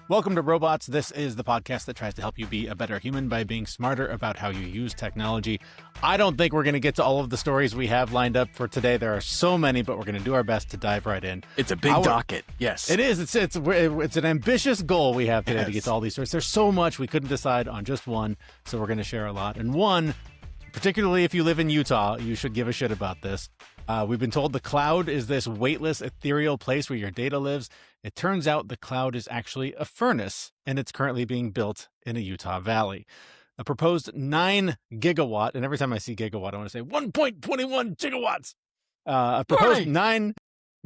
Welcome to Robots. This is the podcast that tries to help you be a better human by being smarter about how you use technology. I don't think we're going to get to all of the stories we have lined up for today. There are so many, but we're going to do our best to dive right in. It's a big docket. Yes, it is. It's an ambitious goal we have today to get to all these stories. There's so much we couldn't decide on just one, so we're going to share a lot. And one, particularly if you live in Utah, you should give a shit about this. We've been told the cloud is this weightless, ethereal place where your data lives. It turns out the cloud is actually a furnace, and it's currently being built in a Utah valley. A proposed 9 gigawatt, and every time I see gigawatt, I want to say 1.21 gigawatts. A proposed 9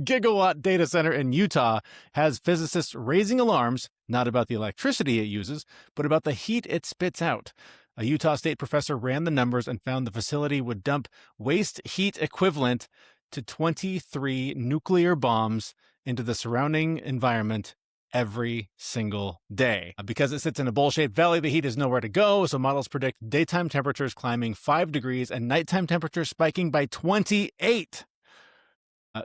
gigawatt data center in Utah has physicists raising alarms, not about the electricity it uses, but about the heat it spits out. A Utah State professor ran the numbers and found the facility would dump waste heat equivalent to 23 nuclear bombs into the surrounding environment every single day. Because it sits in a bowl-shaped valley, the heat is nowhere to go, so models predict daytime temperatures climbing 5 degrees and nighttime temperatures spiking by 28.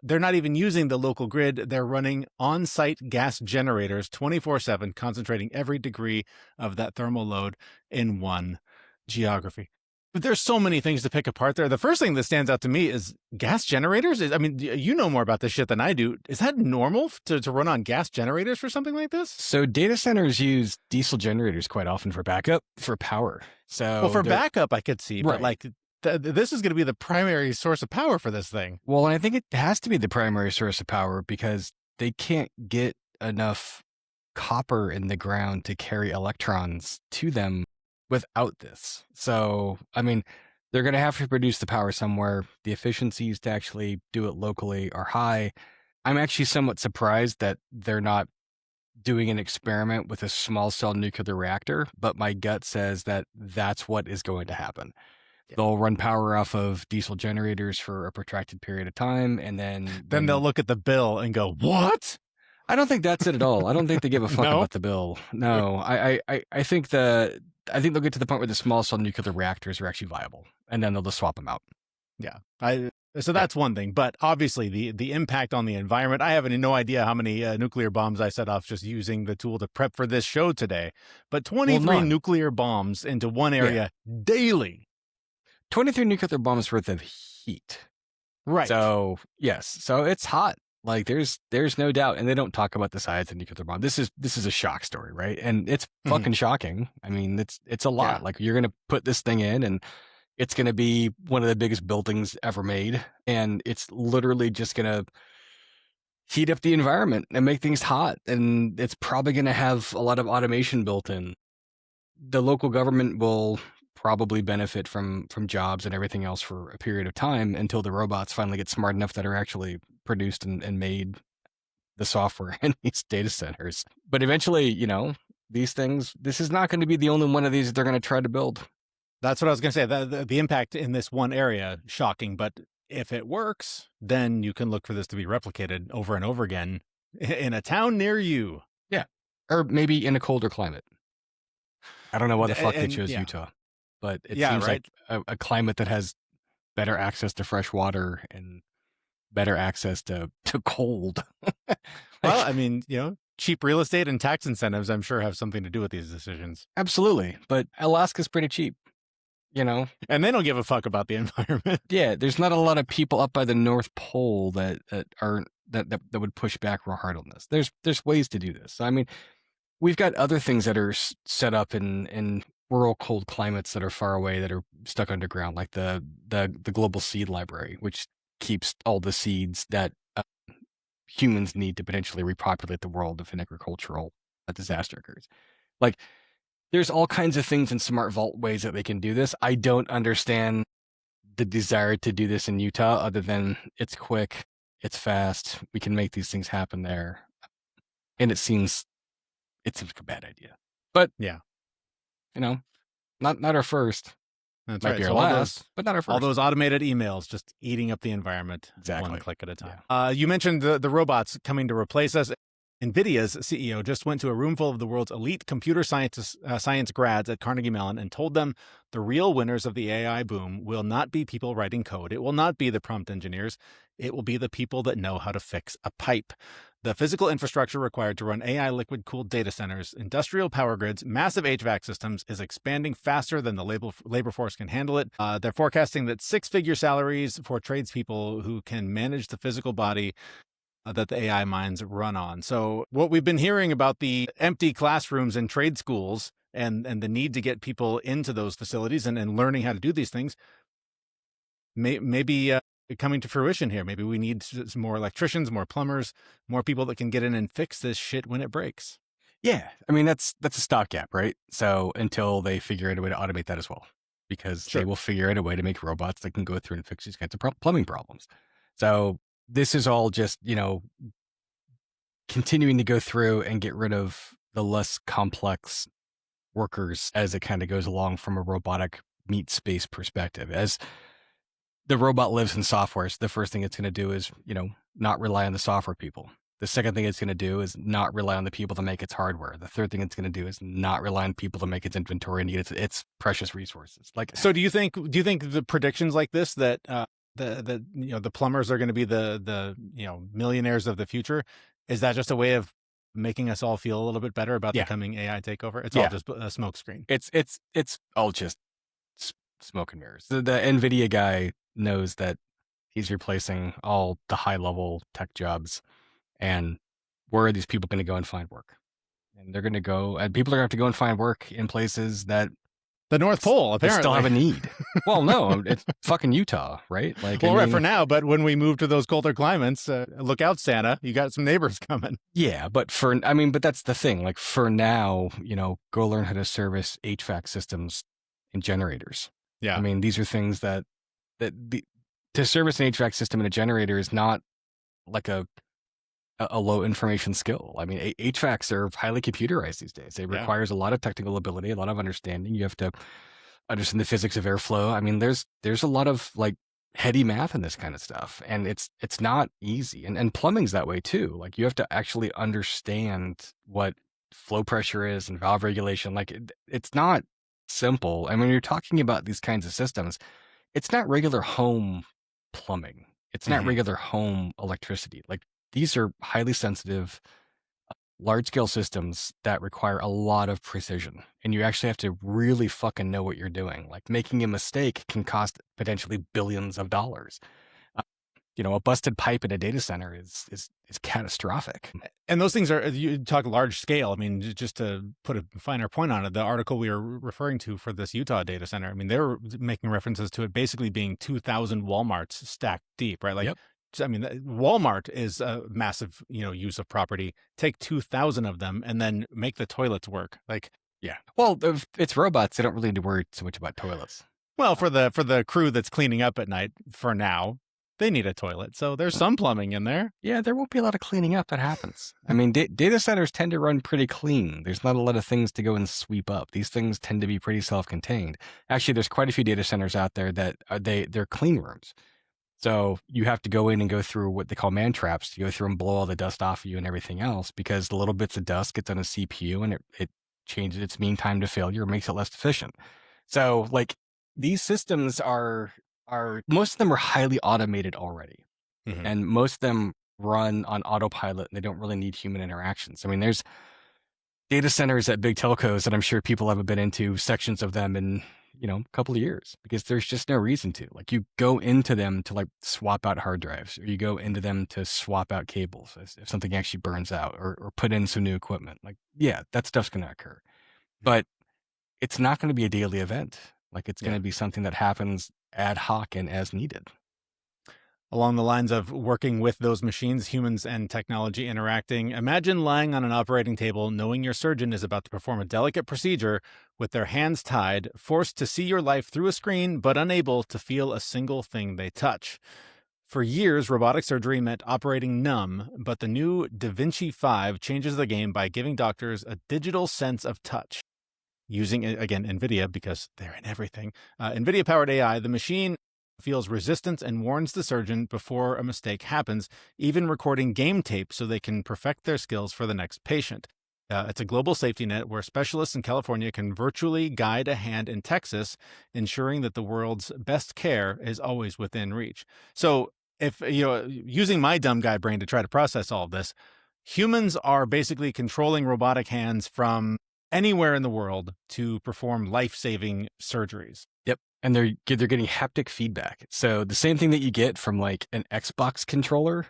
They're not even using the local grid. They're running on-site gas generators 24/7, concentrating every degree of that thermal load in one geography. But there's so many things to pick apart there. The first thing that stands out to me is gas generators. I mean, you know more about this shit than I do. Is that normal to run on gas generators for something like this? So data centers use diesel generators quite often for backup, for power. So Well, for backup, I could see, Right. but like this is going to be the primary source of power for this thing. Well, and I think it has to be the primary source of power because they can't get enough copper in the ground to carry electrons to them without this. So, I mean, they're going to have to produce the power somewhere. The efficiencies to actually do it locally are high. I'm actually somewhat surprised that they're not doing an experiment with a small cell nuclear reactor, but my gut says that that's what is going to happen. They'll run power off of diesel generators for a protracted period of time, and then They'll look at the bill and go, "What?" I don't think that's it at all. I don't think they give a fuck No? about the bill. No, I think they'll get to the point where the small cell nuclear reactors are actually viable, and then they'll just swap them out. Yeah. So that's one thing, but obviously the impact on the environment, I have no idea how many nuclear bombs I set off just using the tool to prep for this show today, but 23 nuclear bombs into one area daily. 23 nuclear bombs worth of heat. Right. So, yes. So it's hot. Like there's no doubt. And they don't talk about the size of the nuclear bomb. This is a shock story, right? And it's fucking shocking. I mean, it's a lot. Yeah. Like you're going to put this thing in and it's going to be one of the biggest buildings ever made. And it's literally just going to heat up the environment and make things hot. And it's probably going to have a lot of automation built in. The local government will probably benefit from jobs and everything else for a period of time until the robots finally get smart enough that are actually produced and made the software in these data centers. But eventually, these things, this is not going to be the only one of these they're going to try to build. That's what I was going to say. The impact in this one area, shocking. But if it works, then you can look for this to be replicated over and over again in a town near you. Yeah. Or maybe in a colder climate. I don't know why the fuck they chose Utah. But it seems like a climate that has better access to fresh water and better access to cold. Well, I mean, cheap real estate and tax incentives, I'm sure, have something to do with these decisions. Absolutely. But Alaska's pretty cheap, And they don't give a fuck about the environment. Yeah, there's not a lot of people up by the North Pole that would push back real hard on this. There's ways to do this. I mean, we've got other things that are set up in rural cold climates that are far away that are stuck underground, like the global seed library, which keeps all the seeds that humans need to potentially repopulate the world if an agricultural disaster occurs. Like, there's all kinds of things in smart vault ways that they can do this. I don't understand the desire to do this in Utah other than it's quick, it's fast, we can make these things happen there. And it seems like a bad idea. But yeah. Not our first. That's Might right. be our So last, but not our first. All those automated emails just eating up the environment, Exactly. one click at a time. You mentioned the robots coming to replace us. NVIDIA's CEO just went to a room full of the world's elite computer science grads at Carnegie Mellon and told them the real winners of the AI boom will not be people writing code. It will not be the prompt engineers. It will be the people that know how to fix a pipe. The physical infrastructure required to run AI liquid-cooled data centers, industrial power grids, massive HVAC systems is expanding faster than the labor force can handle it. They're forecasting that six-figure salaries for tradespeople who can manage the physical body that the AI minds run on. So what we've been hearing about the empty classrooms in trade schools and the need to get people into those facilities and learning how to do these things maybe coming to fruition here. Maybe we need some more electricians, more plumbers, more people that can get in and fix this shit when it breaks. Yeah, I mean that's a stopgap, right? So until they figure out a way to automate that as well, because Sure. they will figure out a way to make robots that can go through and fix these kinds of plumbing problems. So this is all just continuing to go through and get rid of the less complex workers as it kind of goes along from a robotic meat space perspective. As the robot lives in software, so the first thing it's going to do is, not rely on the software people. The second thing it's going to do is not rely on the people to make its hardware. The third thing it's going to do is not rely on people to make its inventory and its precious resources. So do you think the predictions like this that the plumbers are going to be the millionaires of the future, is that just a way of making us all feel a little bit better about the coming AI takeover? It's all just a smokescreen. It's all just smoke and mirrors. The NVIDIA guy knows that he's replacing all the high level tech jobs, and where are these people going to go and find work? And they're going to go, and people are going to have to go and find work in places that the North Pole apparently still have a need. Well, no, it's fucking Utah, right? Right for now, but when we move to those colder climates, look out, Santa, you got some neighbors coming. Yeah, but that's the thing. Like for now, go learn how to service HVAC systems and generators. Yeah, I mean, these are things to service an HVAC system and a generator is not like a low information skill. I mean, HVACs are highly computerized these days. It requires a lot of technical ability, a lot of understanding. You have to understand the physics of airflow. I mean, there's a lot of like heady math in this kind of stuff, and it's not easy. And plumbing's that way too. Like you have to actually understand what flow pressure is and valve regulation. Like it's not simple. And when you're talking about these kinds of systems, it's not regular home plumbing. It's not regular home electricity. Like these are highly sensitive, large-scale systems that require a lot of precision. And you actually have to really fucking know what you're doing. Like making a mistake can cost potentially billions of dollars. A busted pipe in a data center is catastrophic. And those things are, you talk large scale. I mean, just to put a finer point on it, the article we were referring to for this Utah data center, I mean, they were making references to it basically being 2,000 Walmarts stacked deep, right? Like, I mean, Walmart is a massive, use of property. Take 2,000 of them and then make the toilets work. Like, yeah. Well, if it's robots, they don't really need to worry so much about toilets. Well, for the crew that's cleaning up at night, for now, they need a toilet. So there's some plumbing in there. Yeah, there won't be a lot of cleaning up that happens. I mean, data centers tend to run pretty clean. There's not a lot of things to go and sweep up. These things tend to be pretty self-contained. Actually, there's quite a few data centers out there that they're clean rooms. So you have to go in and go through what they call man traps to go through and blow all the dust off of you and everything else, because the little bits of dust gets on a CPU and it changes its mean time to failure, makes it less efficient. So like these systems are most of them are highly automated already. And most of them run on autopilot and they don't really need human interactions. I mean, there's data centers at big telcos that I'm sure people haven't been into sections of them in, a couple of years, because there's just no reason to. Like you go into them to like swap out hard drives, or you go into them to swap out cables if something actually burns out, or put in some new equipment. Like, yeah, that stuff's going to occur. But it's not going to be a daily event. Like it's going to be something that happens ad hoc and as needed. Along the lines of working with those machines, humans and technology interacting, imagine lying on an operating table knowing your surgeon is about to perform a delicate procedure with their hands tied, forced to see your life through a screen, but unable to feel a single thing they touch. For years, robotic surgery meant operating numb, but the new Da Vinci 5 changes the game by giving doctors a digital sense of touch. Using, again, NVIDIA, because they're in everything, NVIDIA-powered AI, the machine feels resistance and warns the surgeon before a mistake happens, even recording game tape so they can perfect their skills for the next patient. It's a global safety net where specialists in California can virtually guide a hand in Texas, ensuring that the world's best care is always within reach. So if, using my dumb guy brain to try to process all of this, humans are basically controlling robotic hands from anywhere in the world to perform life-saving surgeries. Yep. And they're getting haptic feedback. So the same thing that you get from like an Xbox controller,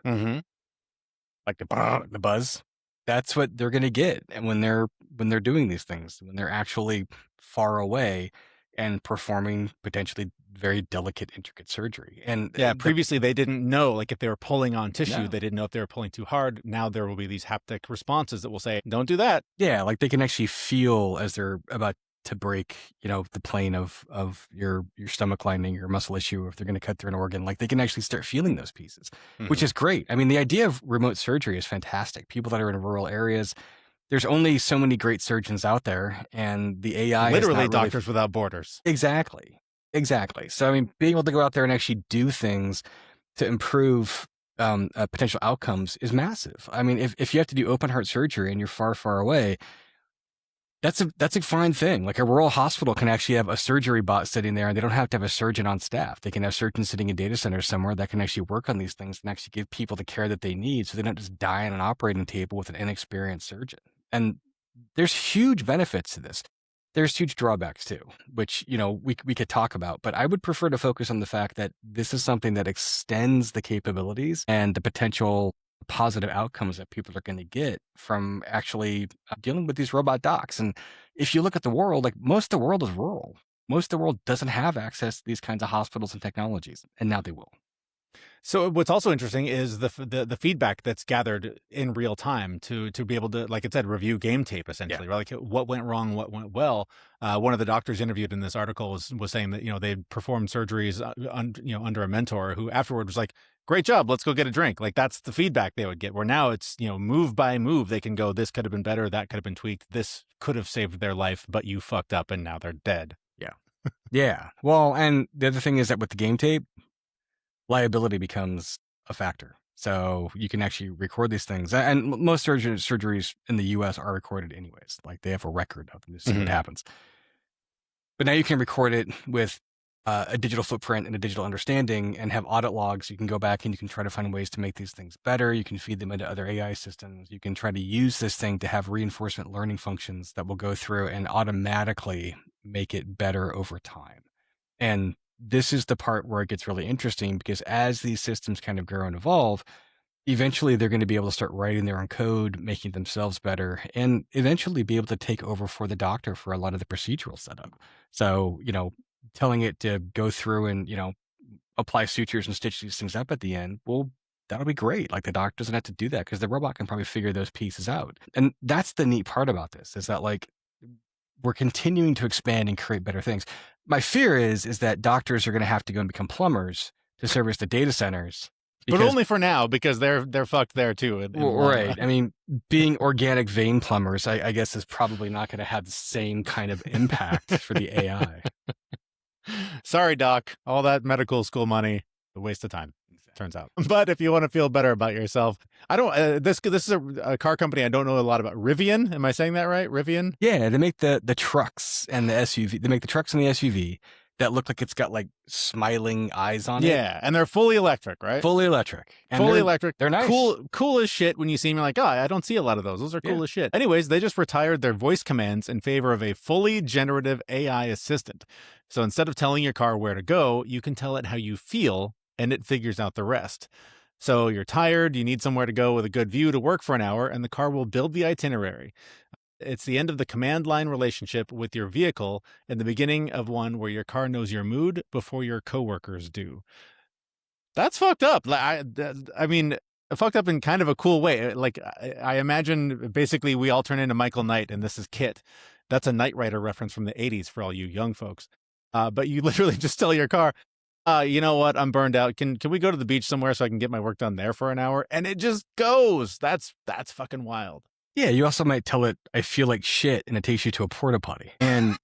like the buzz, that's what they're going to get. And when they're doing these things, when they're actually far away and performing potentially very delicate, intricate surgery. And yeah, previously they didn't know, like if they were pulling on tissue, No. they didn't know if they were pulling too hard. Now there will be these haptic responses that will say, don't do that. Yeah, like they can actually feel as they're about to break, the plane of your stomach lining, your muscle issue, if they're going to cut through an organ, like they can actually start feeling those pieces, which is great. I mean, the idea of remote surgery is fantastic. People that are in rural areas, there's only so many great surgeons out there, and the AI literally Doctors Without Borders. Exactly. So, I mean, being able to go out there and actually do things to improve potential outcomes is massive. I mean, if you have to do open heart surgery and you're far, far away, that's a fine thing. Like a rural hospital can actually have a surgery bot sitting there, and they don't have to have a surgeon on staff. They can have surgeons sitting in data centers somewhere that can actually work on these things and actually give people the care that they need, so they don't just die on an operating table with an inexperienced surgeon. And there's huge benefits to this. There's huge drawbacks too, which, we could talk about, but I would prefer to focus on the fact that this is something that extends the capabilities and the potential positive outcomes that people are going to get from actually dealing with these robot docs. And if you look at the world, like most of the world is rural. Most of the world doesn't have access to these kinds of hospitals and technologies, and now they will. So what's also interesting is the feedback that's gathered in real time to be able to, like it said, review game tape essentially, right? Like what went wrong, what went well. One of the doctors interviewed in this article was saying that they performed surgeries under a mentor who afterward was like, "Great job, let's go get a drink." Like that's the feedback they would get. Where now it's move by move they can go, this could have been better, that could have been tweaked, this could have saved their life, but you fucked up and now they're dead. Yeah. Well, and the other thing is that with the game tape, liability becomes a factor. So you can actually record these things. And most surgeries in the US are recorded anyways. Like they have a record of them to see what happens. But now you can record it with a digital footprint and a digital understanding and have audit logs. You can go back and you can try to find ways to make these things better. You can feed them into other AI systems. You can try to use this thing to have reinforcement learning functions that will go through and automatically make it better over time. And this is the part where it gets really interesting, because as these systems kind of grow and evolve, eventually they're going to be able to start writing their own code, making themselves better, and eventually be able to take over for the doctor for a lot of the procedural setup. So, telling it to go through and, apply sutures and stitch these things up at the end, well, that'll be great. Like the doctor doesn't have to do that because the robot can probably figure those pieces out. And that's the neat part about this, is that like we're continuing to expand and create better things. My fear is that doctors are going to have to go and become plumbers to service the data centers. But only for now, because they're fucked there too. Right. I mean, being organic vein plumbers, I guess, is probably not going to have the same kind of impact for the AI. Sorry, doc. All that medical school money, a waste of time. Turns out. But if you want to feel better about yourself, I don't. This is a car company I don't know a lot about. Rivian, am I saying that right? Rivian. Yeah, they make the trucks and the SUV. They make the trucks and the SUV that look like it's got like smiling eyes on it. Yeah, and they're fully electric, right? Fully electric. And fully electric. They're nice. Cool as shit. When you see them, you're like, oh, I don't see a lot of those. Those are cool as shit. Anyways, they just retired their voice commands in favor of a fully generative AI assistant. So instead of telling your car where to go, you can tell it how you feel, and it figures out the rest. So you're tired, you need somewhere to go with a good view to work for an hour, and the car will build the itinerary. It's the end of the command line relationship with your vehicle and the beginning of one where your car knows your mood before your coworkers do. That's fucked up. I mean, fucked up in kind of a cool way. Like, I imagine basically we all turn into Michael Knight and this is Kit. That's a Knight Rider reference from the 80s for all you young folks. But you literally just tell your car, you know what? I'm burned out. Can we go to the beach somewhere so I can get my work done there for an hour? And it just goes. That's fucking wild. Yeah, you also might tell it, I feel like shit, and it takes you to a porta potty. And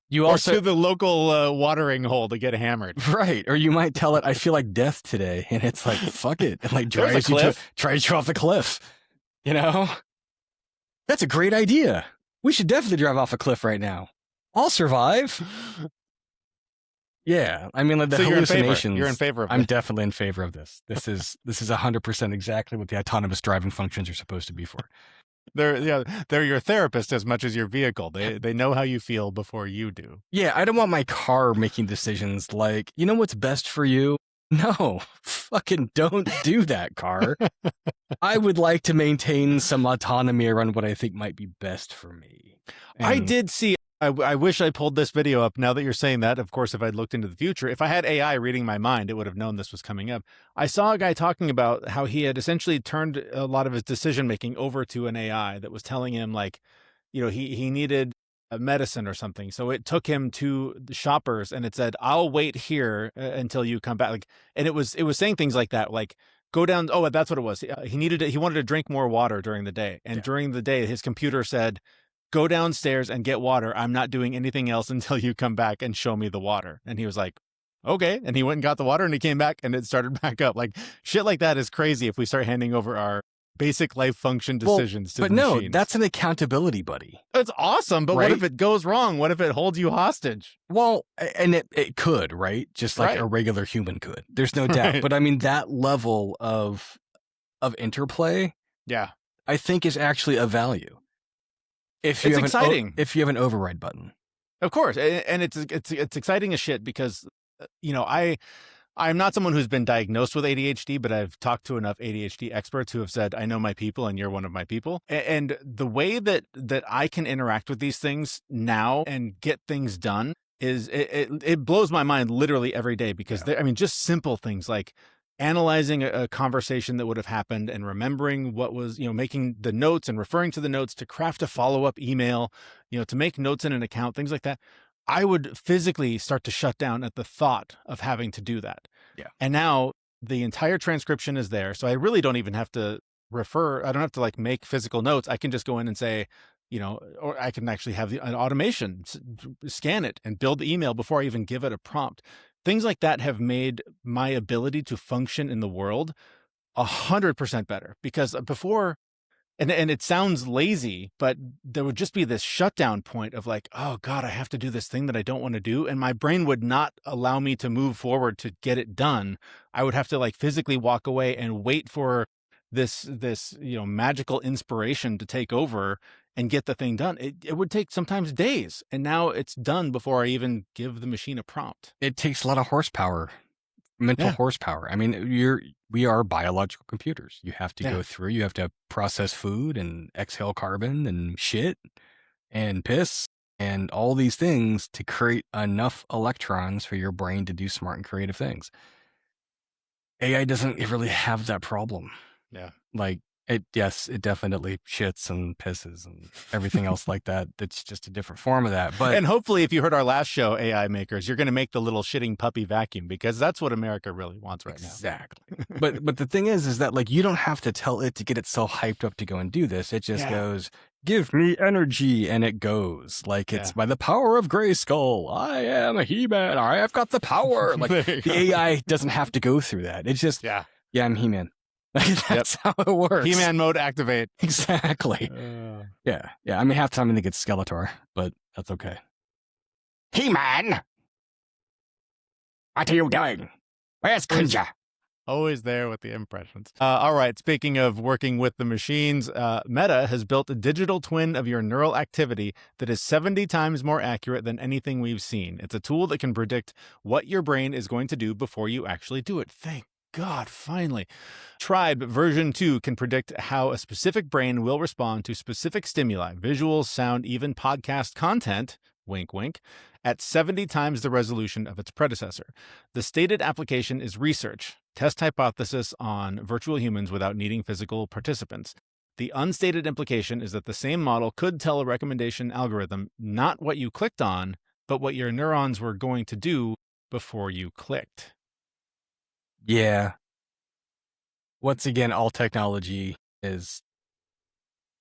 you also... Or to the local watering hole to get hammered. Right. Or you might tell it, I feel like death today. And it's like, fuck it. And like drives you off the cliff. You know? That's a great idea. We should definitely drive off a cliff right now. I'll survive. Yeah, I mean, like the So you're in favor. hallucinations. You're in favor of I'm this. definitely in favor of this. This is 100% exactly what the autonomous driving functions are supposed to be for. They're your therapist as much as your vehicle. They know how you feel before you do. Yeah, I don't want my car making decisions like, you know what's best for you? No, fucking don't do that, car. I would like to maintain some autonomy around what I think might be best for me. I did see. I wish I pulled this video up now that you're saying that. Of course, if I'd looked into the future, if I had AI reading my mind, it would have known this was coming up. I saw a guy talking about how he had essentially turned a lot of his decision making over to an AI that was telling him, like, he needed a medicine or something. So it took him to the shoppers and it said, "I'll wait here until you come back." Like, and it was saying things like that, like, go down. Oh, that's what it was. He wanted to drink more water during the day. And during the day, his computer said, "Go downstairs and get water. I'm not doing anything else until you come back and show me the water." And he was like, "Okay." And he went and got the water and he came back and it started back up. Like, shit like that is crazy if we start handing over our basic life function decisions to the machines. No, that's an accountability buddy. It's awesome, but what if it goes wrong? What if it holds you hostage? Well, and it could, right? Just like a regular human could. There's no doubt. But I mean, that level of interplay, I think is actually of value. It's exciting. If you have an override button. Of course. And it's exciting as shit because, I'm not someone who's been diagnosed with ADHD, but I've talked to enough ADHD experts who have said, I know my people and you're one of my people. And the way that I can interact with these things now and get things done is it blows my mind literally every day because just simple things like analyzing a conversation that would have happened and remembering what was, making the notes and referring to the notes to craft a follow-up email, to make notes in an account, things like that. I would physically start to shut down at the thought of having to do that. Yeah. And now the entire transcription is there. So I really don't even have to refer. I don't have to like make physical notes. I can just go in and say, or I can actually have an automation scan it and build the email before I even give it a prompt. Things like that have made my ability to function in the world 100% better because before, and it sounds lazy, but there would just be this shutdown point of like, oh God, I have to do this thing that I don't want to do. And my brain would not allow me to move forward to get it done. I would have to like physically walk away and wait for this magical inspiration to take over and get the thing done. It would take sometimes days. And now it's done before I even give the machine a prompt. It takes a lot of horsepower. Mental horsepower. I mean, we are biological computers. You have to go through, you have to process food and exhale carbon and shit and piss and all these things to create enough electrons for your brain to do smart and creative things. AI doesn't really have that problem. Yeah. Like it definitely shits and pisses and everything else like that. It's just a different form of that. But and hopefully if you heard our last show, AI makers, you're going to make the little shitting puppy vacuum because that's what America really wants right now. Exactly. but the thing is that like you don't have to tell it to get itself hyped up to go and do this. It just goes, give me energy, and it goes. Like it's by the power of Grayskull. I am a He-Man. I have got the power. Like the AI doesn't have to go through that. It's just I'm He-Man. That's how it works. He-Man mode activate. Exactly. Yeah. I mean, half the time I think it's Skeletor, but that's okay. He-Man! What are you doing? Where's Kunja? Always there with the impressions. All right. Speaking of working with the machines, Meta has built a digital twin of your neural activity that is 70 times more accurate than anything we've seen. It's a tool that can predict what your brain is going to do before you actually do it. Thank God, finally. Tribe version 2 can predict how a specific brain will respond to specific stimuli, visuals, sound, even podcast content, wink, wink, at 70 times the resolution of its predecessor. The stated application is research, test hypothesis on virtual humans without needing physical participants. The unstated implication is that the same model could tell a recommendation algorithm not what you clicked on, but what your neurons were going to do before you clicked. Yeah. Once again, all technology is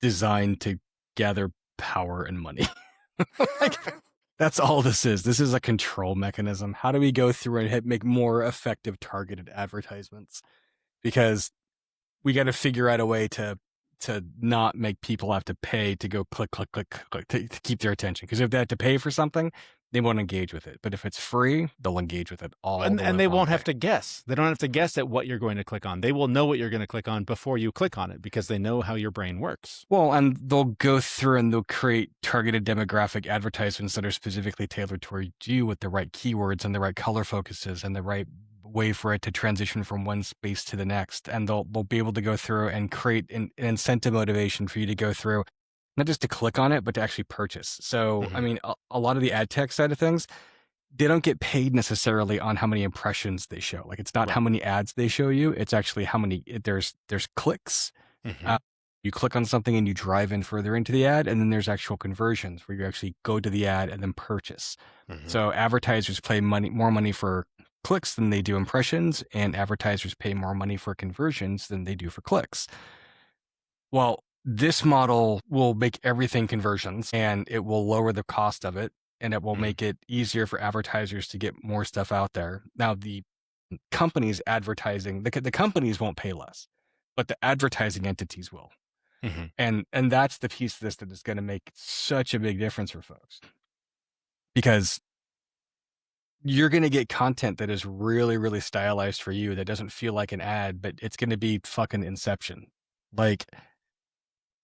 designed to gather power and money. That's all this is. This is a control mechanism. How do we go through and make more effective targeted advertisements? Because we got to figure out a way to not make people have to pay to go click to keep their attention. Because if they have to pay for something, they won't engage with it. But if it's free, they'll engage with it all the And they livelong won't have day. to guess. They don't have to guess at what you're going to click on. They will know what you're going to click on before you click on it because they know how your brain works. Well, and they'll go through and they'll create targeted demographic advertisements that are specifically tailored towards you with the right keywords and the right color focuses and the right way for it to transition from one space to the next. And they'll be able to go through and create an incentive motivation for you to go through, not just to click on it, but to actually purchase. So, I mean, a lot of the ad tech side of things, they don't get paid necessarily on how many impressions they show. Like, it's not how many ads they show you. It's actually how many, there's clicks. You click on something and you drive in further into the ad, and then there's actual conversions where you actually go to the ad and then purchase. So advertisers pay more money for clicks than they do impressions, and advertisers pay more money for conversions than they do for clicks. Well, this model will make everything conversions, and it will lower the cost of it, and it will make it easier for advertisers to get more stuff out there. Now, the companies advertising, the companies won't pay less, but the advertising entities will. And that's the piece of this that is going to make such a big difference for folks, because you're going to get content that is really, really stylized for you that doesn't feel like an ad, but it's going to be fucking Inception. Like,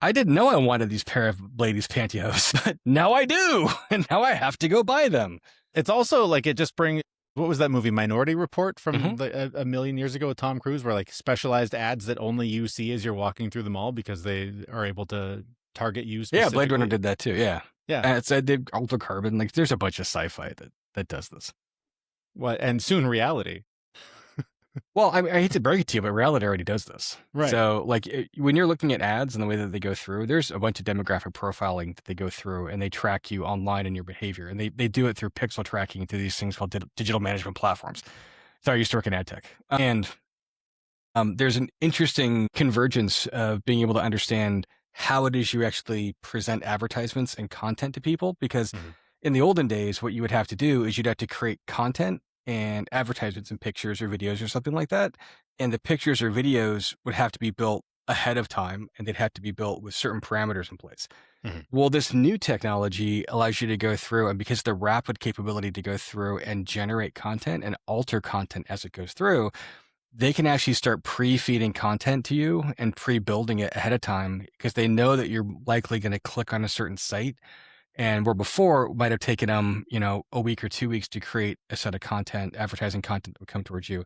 I didn't know I wanted these pair of ladies' pantyhose, but now I do, and now I have to go buy them. It's also like, it just brings, what was that movie, Minority Report, from a million years ago with Tom Cruise, where like specialized ads that only you see as you're walking through the mall because they are able to target you specifically. Yeah, Blade Runner did that too. Yeah. Yeah. It's did Altered Carbon. Like, there's a bunch of sci-fi that does this. What, and soon reality. Well, I hate to break it to you, but reality already does this. Right. So, like, when you're looking at ads and the way that they go through, there's a bunch of demographic profiling that they go through, and they track you online and your behavior. And they do it through pixel tracking through these things called digital management platforms. So I used to work in ad tech. And there's an interesting convergence of being able to understand how it is you actually present advertisements and content to people. Because in the olden days, what you would have to do is you'd have to create content and advertisements and pictures or videos or something like that. And the pictures or videos would have to be built ahead of time, and they'd have to be built with certain parameters in place. Well, this new technology allows you to go through, and because the rapid capability to go through and generate content and alter content as it goes through, they can actually start pre-feeding content to you and pre-building it ahead of time, because they know that you're likely going to click on a certain site. And where before it might have taken them, a week or 2 weeks to create a set of content, advertising content that would come towards you.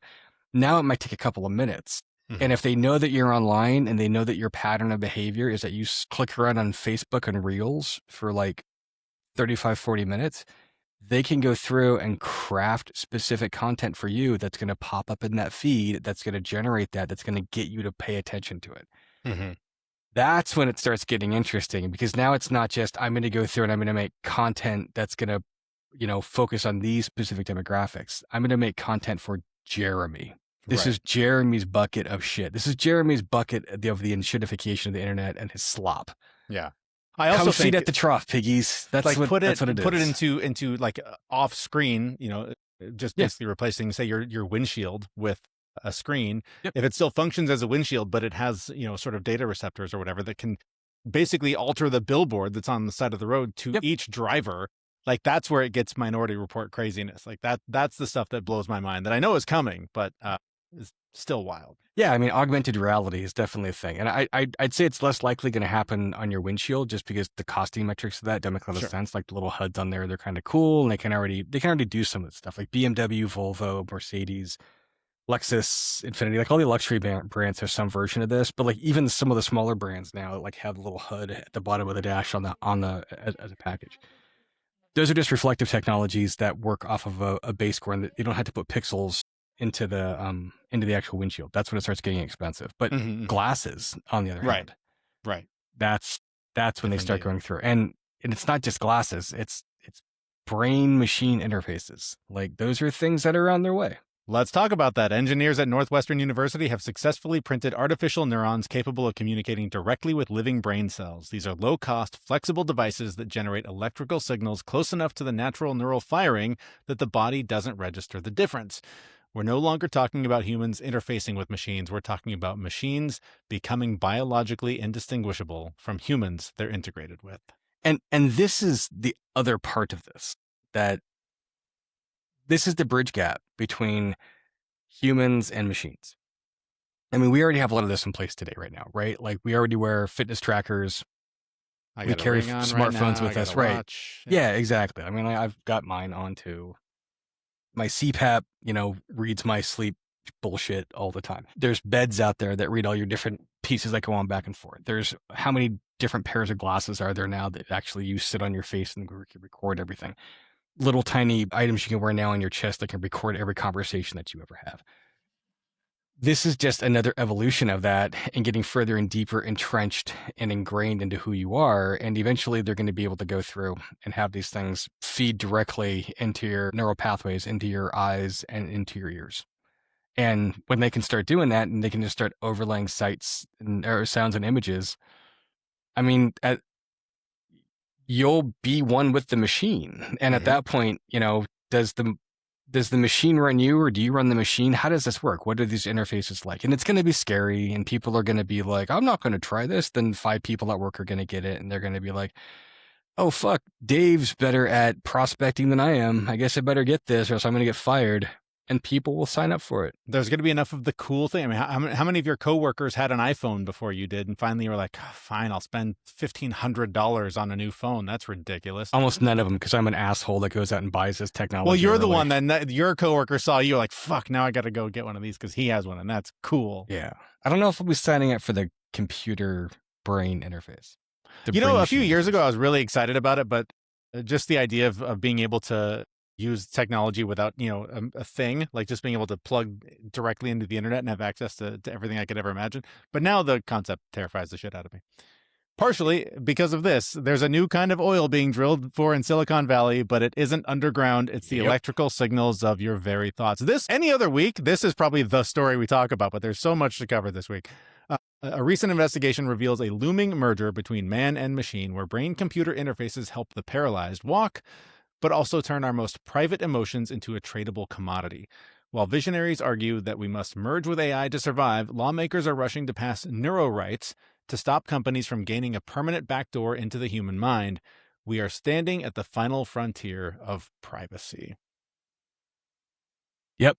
Now it might take a couple of minutes. And if they know that you're online and they know that your pattern of behavior is that you click around on Facebook and Reels for like 35, 40 minutes, they can go through and craft specific content for you that's going to pop up in that feed, that's going to generate that's going to get you to pay attention to it. That's when it starts getting interesting, because now it's not just, I'm going to go through and I'm going to make content that's going to, focus on these specific demographics. I'm going to make content for Jeremy. This is Jeremy's bucket of shit. This is Jeremy's bucket of the shitification of the internet and his slop. Yeah. I also Come think feed at the trough, piggies. That's like what it is. Put it into like off screen, just basically replacing, say, your windshield with a screen. If it still functions as a windshield, but it has, sort of data receptors or whatever that can basically alter the billboard that's on the side of the road to each driver. Like, that's where it gets Minority Report craziness. Like, that's the stuff that blows my mind, that I know is coming, but is still wild. Yeah, I mean, augmented reality is definitely a thing. And I'd say it's less likely going to happen on your windshield, just because the costing metrics of that don't make a lot of sense. Like, the little HUDs on there, they're kind of cool, and they can already do some of the stuff. Like BMW, Volvo, Mercedes, Lexus, Infiniti, like all the luxury brands have some version of this. But like, even some of the smaller brands now, like, have a little HUD at the bottom of the dash as a package. Those are just reflective technologies that work off of a base score, and you don't have to put pixels into the actual windshield. That's when it starts getting expensive. But glasses, on the other hand, that's when they start going through. And it's not just glasses; it's brain machine interfaces. Like, those are things that are on their way. Let's talk about that. Engineers at Northwestern University have successfully printed artificial neurons capable of communicating directly with living brain cells. These are low-cost, flexible devices that generate electrical signals close enough to the natural neural firing that the body doesn't register the difference. We're no longer talking about humans interfacing with machines. We're talking about machines becoming biologically indistinguishable from humans they're integrated with. And this is the other part of this that this is the bridge gap between humans and machines. I mean, we already have a lot of this in place today right now, right? Like we already wear fitness trackers. We carry smartphones with us, right? Yeah, exactly. I mean, I've got mine on too. My CPAP, reads my sleep bullshit all the time. There's beds out there that read all your different pieces that go on back and forth. There's how many different pairs of glasses are there now that actually you sit on your face and record everything. Little tiny items you can wear now on your chest that can record every conversation that you ever have. This is just another evolution of that and getting further and deeper entrenched and ingrained into who you are. And eventually they're going to be able to go through and have these things feed directly into your neural pathways, into your eyes and into your ears. And when they can start doing that and they can just start overlaying sights or sounds and images, I mean, you'll be one with the machine. And at that point, does the machine run you or do you run the machine? How does this work? What are these interfaces like? And it's going to be scary and people are going to be like, I'm not going to try this. Then 5 people at work are going to get it and they're going to be like, oh, fuck, Dave's better at prospecting than I am. I guess I better get this or else I'm going to get fired. And people will sign up for it. There's going to be enough of the cool thing. I mean, how many of your coworkers had an iPhone before you did? And finally you were like, oh, fine, I'll spend $1,500 on a new phone. That's ridiculous. Almost none of them, because I'm an asshole that goes out and buys this technology. Well, you're the one that your coworker saw you like, fuck, now I got to go get one of these because he has one and that's cool. Yeah. I don't know if I'll be signing up for the computer brain interface. A few years ago, I was really excited about it, but just the idea of being able to use technology without, a thing, like just being able to plug directly into the internet and have access to everything I could ever imagine. But now the concept terrifies the shit out of me. Partially because of this, there's a new kind of oil being drilled for in Silicon Valley, but it isn't underground. It's the electrical signals of your very thoughts. Any other week, this is probably the story we talk about, but there's so much to cover this week. A recent investigation reveals a looming merger between man and machine where brain-computer interfaces help the paralyzed walk, but also turn our most private emotions into a tradable commodity. While visionaries argue that we must merge with AI to survive, lawmakers are rushing to pass neuro rights to stop companies from gaining a permanent backdoor into the human mind. We are standing at the final frontier of privacy. Yep.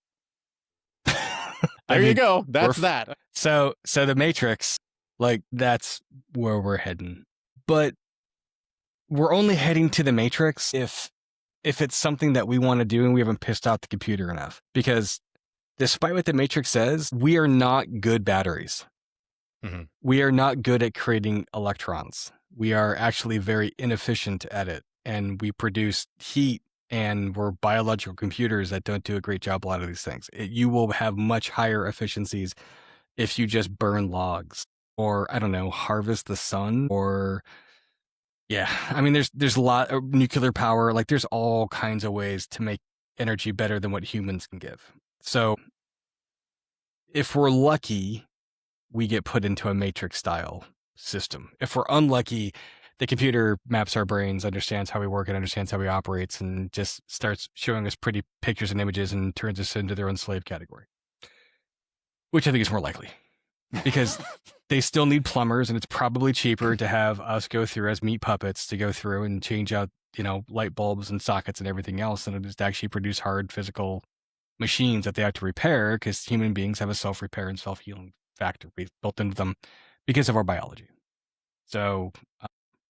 There you go. That's that. So the Matrix, that's where we're heading. But we're only heading to the Matrix if it's something that we want to do and we haven't pissed off the computer enough. Because despite what the Matrix says, we are not good batteries. Mm-hmm. We are not good at creating electrons. We are actually very inefficient at it. And we produce heat and we're biological computers that don't do a great job a lot of these things. You will have much higher efficiencies if you just burn logs or, harvest the sun or... Yeah, I mean, there's a lot of nuclear power. There's all kinds of ways to make energy better than what humans can give. So if we're lucky, we get put into a Matrix-style system. If we're unlucky, the computer maps our brains, understands how we work, and understands how we operate, and just starts showing us pretty pictures and images and turns us into their own slave category, which I think is more likely. Because they still need plumbers, and it's probably cheaper to have us go through as meat puppets to go through and change out, light bulbs and sockets and everything else, than it is to actually produce hard physical machines that they have to repair, because human beings have a self-repair and self-healing factor built into them because of our biology. So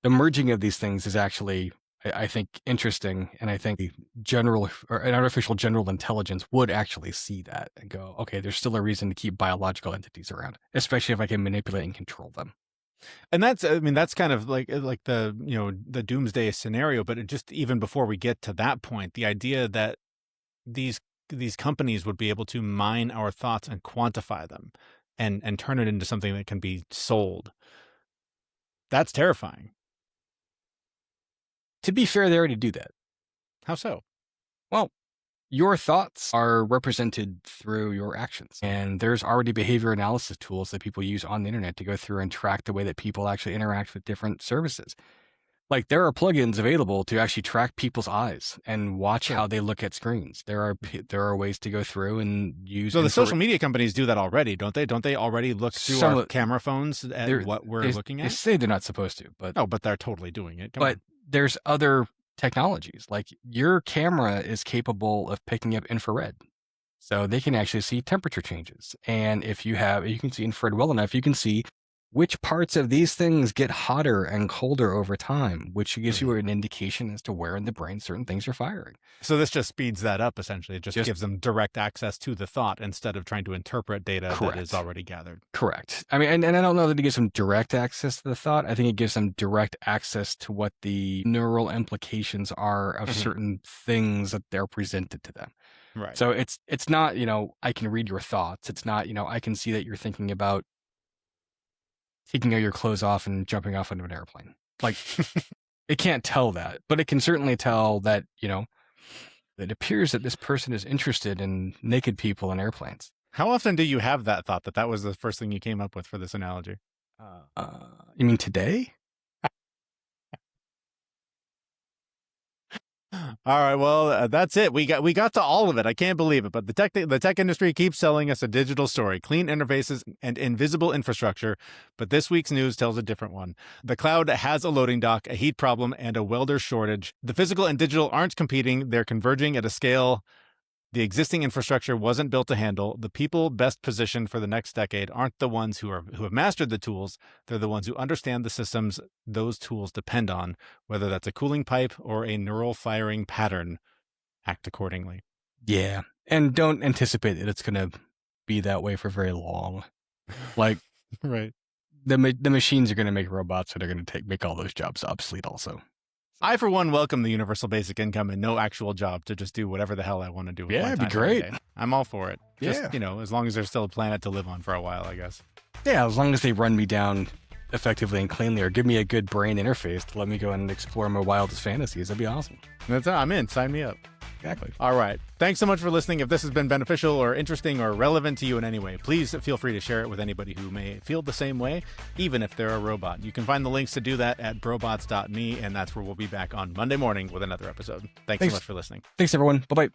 the merging of these things is actually, I think, interesting, and I think an artificial general intelligence would actually see that and go, okay, there's still a reason to keep biological entities around, especially if I can manipulate and control them. And that's kind of like the, the doomsday scenario, but just even before we get to that point, the idea that these companies would be able to mine our thoughts and quantify them and turn it into something that can be sold. That's terrifying. To be fair, they already do that. How so? Well, your thoughts are represented through your actions. And there's already behavior analysis tools that people use on the internet to go through and track the way that people actually interact with different services. There are plugins available to actually track people's eyes and watch how they look at screens. There are ways to go through and use... So the social media companies do that already, don't they? Don't they already look through our camera phones at what we're looking at? They say they're not supposed to, but... Oh, but they're totally doing it. Come on. There's other technologies. Like your camera is capable of picking up infrared. So they can actually see temperature changes. And if you can see infrared well enough, you can see which parts of these things get hotter and colder over time, which gives you an indication as to where in the brain certain things are firing. So this just speeds that up, essentially. It just gives them direct access to the thought instead of trying to interpret data that is already gathered. Correct. I mean, and I don't know that it gives them direct access to the thought. I think it gives them direct access to what the neural implications are of certain things that they're presented to them. Right. So it's not, I can read your thoughts. It's not, I can see that you're thinking about taking all your clothes off and jumping off into an airplane. Like, it can't tell that, but it can certainly tell that, it appears that this person is interested in naked people and airplanes. How often do you have that thought that was the first thing you came up with for this analogy? You mean today? All right, well, that's it. We got to all of it. I can't believe it, but the tech industry keeps selling us a digital story, clean interfaces and invisible infrastructure. But this week's news tells a different one. The cloud has a loading dock, a heat problem, and a welder shortage. The physical and digital aren't competing; they're converging at a scale the existing infrastructure wasn't built to handle. The people best positioned for the next decade aren't the ones who have mastered the tools. They're the ones who understand the systems those tools depend on, whether that's a cooling pipe or a neural firing pattern. Act accordingly. Yeah, and don't anticipate that it's going to be that way for very long. Like, right. The machines are going to make robots that are going to make all those jobs obsolete also. I, for one, welcome the universal basic income and no actual job to just do whatever the hell I want to do. Yeah, it'd be great. I'm all for it. Yeah. Just, as long as there's still a planet to live on for a while, I guess. Yeah, as long as they run me down effectively and cleanly or give me a good brain interface to let me go and explore my wildest fantasies, that'd be awesome. I'm in. Sign me up. Exactly. All right. Thanks so much for listening. If this has been beneficial or interesting or relevant to you in any way, please feel free to share it with anybody who may feel the same way, even if they're a robot. You can find the links to do that at brobots.me, and that's where we'll be back on Monday morning with another episode. Thanks so much for listening. Thanks, everyone. Bye-bye.